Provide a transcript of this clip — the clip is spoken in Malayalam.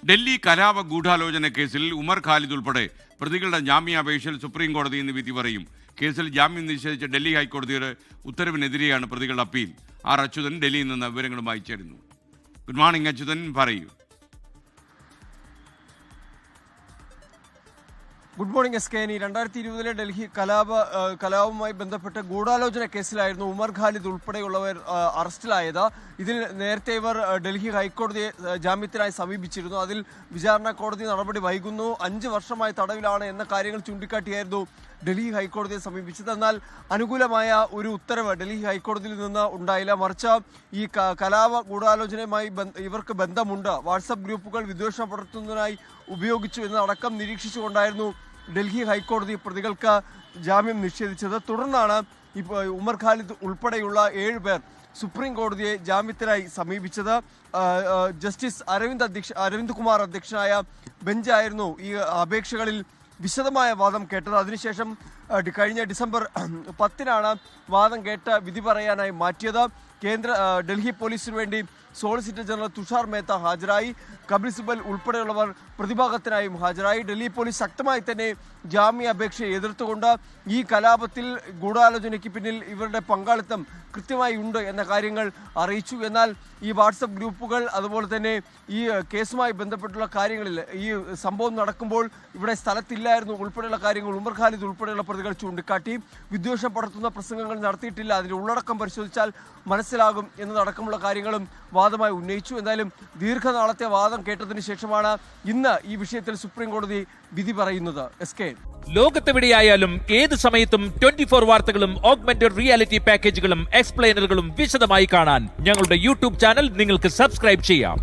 ഡൽഹി കലാപ ഗൂഢാലോചന കേസിൽ ഉമർ ഖാലിദ് ഉൾപ്പെടെ പ്രതികളുടെ ജാമ്യാപേക്ഷയിൽ സുപ്രീം കോടതി ഇന്ന് വിധി പറയും. കേസിൽ ജാമ്യം നിഷേധിച്ച ഡൽഹി ഹൈക്കോടതിയുടെ ഉത്തരവിനെതിരെയാണ് പ്രതികളുടെ അപ്പീൽ. ആർ അച്യുതൻ ഡൽഹിയിൽ നിന്ന് വിവരങ്ങളുമായി ചേരുന്നു. ഗുഡ് മോർണിംഗ് അച്യുതൻ, പറയൂ. Good morning S K. 2020 Delhi കലാപവുമായി ബന്ധപ്പെട്ട് ഗൂഢാലോചന കേസിലായിരുന്നു ഉമർ ഖാലിദ് ഉൾപ്പെടെയുള്ളവർ അറസ്റ്റിലായത്. ഇതിൽ നേരത്തെ ഇവർ ഡൽഹി ഹൈക്കോടതിയെ ജാമ്യത്തിനായി സമീപിച്ചിരുന്നു. അതിൽ വിചാരണ കോടതി നടപടി വൈകുന്നു, 5 വർഷമായി തടവിലാണ് എന്ന കാര്യങ്ങൾ ചൂണ്ടിക്കാട്ടിയായിരുന്നു ഡൽഹി ഹൈക്കോടതിയെ സമീപിച്ചത്. എന്നാൽ അനുകൂലമായ ഒരു ഉത്തരവ് ഡൽഹി ഹൈക്കോടതിയിൽ നിന്ന് ഉണ്ടായില്ല. മറിച്ച് ഈ കലാപ ഗൂഢാലോചനയുമായി ഇവർക്ക് ബന്ധമുണ്ട്, വാട്സപ്പ് ഗ്രൂപ്പുകൾ വിദ്വേഷം പടർത്തുന്നതിനായി ഉപയോഗിച്ചു എന്നതടക്കം നിരീക്ഷിച്ചുകൊണ്ടായിരുന്നു ഡൽഹി ഹൈക്കോടതി പ്രതികൾക്ക് ജാമ്യം നിഷേധിച്ചത്. തുടർന്നാണ് ഉമർ ഖാലിദ് ഉൾപ്പെടെയുള്ള 7 പേർ സുപ്രീം കോടതിയെ ജാമ്യത്തിനായി സമീപിച്ചത്. ജസ്റ്റിസ് അരവിന്ദ് കുമാർ അധ്യക്ഷനായ ബെഞ്ചായിരുന്നു ഈ അപേക്ഷകളിൽ വിശദമായ വാദം കേട്ടത്. അതിനുശേഷം കഴിഞ്ഞ ഡിസംബർ 10-നാണ് വാദം കേട്ട് വിധി പറയാനായി മാറ്റിയത്. ഡൽഹി പോലീസിന് വേണ്ടി സോളിസിറ്റർ ജനറൽ തുഷാർ മേത്ത ഹാജരായി. കപിൽ സിബൽ ഉൾപ്പെടെയുള്ളവർ പ്രതിഭാഗത്തിനായും ഹാജരായി. ഡൽഹി പോലീസ് ശക്തമായി തന്നെ ജാമ്യാപേക്ഷയെ എതിർത്തുകൊണ്ട് ഈ കലാപത്തിൽ ഗൂഢാലോചനയ്ക്ക് പിന്നിൽ ഇവരുടെ പങ്കാളിത്തം കൃത്യമായി ഉണ്ട് എന്ന കാര്യങ്ങൾ അറിയിച്ചു. എന്നാൽ ഈ വാട്സപ്പ് ഗ്രൂപ്പുകൾ, അതുപോലെ തന്നെ ഈ കേസുമായി ബന്ധപ്പെട്ടുള്ള കാര്യങ്ങളിൽ ഈ സംഭവം നടക്കുമ്പോൾ ഇവിടെ സ്ഥലത്തില്ലായിരുന്നു ഉൾപ്പെടെയുള്ള കാര്യങ്ങൾ ഉമർ ഖാലിദ് ഉൾപ്പെടെയുള്ള പ്രതികൾ ചൂണ്ടിക്കാട്ടി. വിദ്വേഷം പടർത്തുന്ന പ്രസംഗങ്ങൾ നടത്തിയിട്ടില്ല, അതിൻ്റെ ഉള്ളടക്കം പരിശോധിച്ചാൽ മനസ്സിലാകും എന്നതടക്കമുള്ള കാര്യങ്ങളും വാദമായി ഉന്നയിച്ചു. എന്തായാലും ദീർഘനാളത്തെ വാദം കേട്ടതിന് ശേഷമാണ് ഇന്ന് ഈ വിഷയത്തിൽ സുപ്രീം കോടതി വിധി പറയുന്നത്. എസ് കെ, ലോകത്തെവിടെയായാലും ഏത് സമയത്തും 24 വാർത്തകളും ഓഗ്മെന്റഡ് റിയാലിറ്റി പാക്കേജുകളും എക്സ്പ്ലെയിനറുകളും വിശദമായി കാണാൻ ഞങ്ങളുടെ യൂട്യൂബ് ചാനൽ നിങ്ങൾക്ക് സബ്സ്ക്രൈബ് ചെയ്യാം.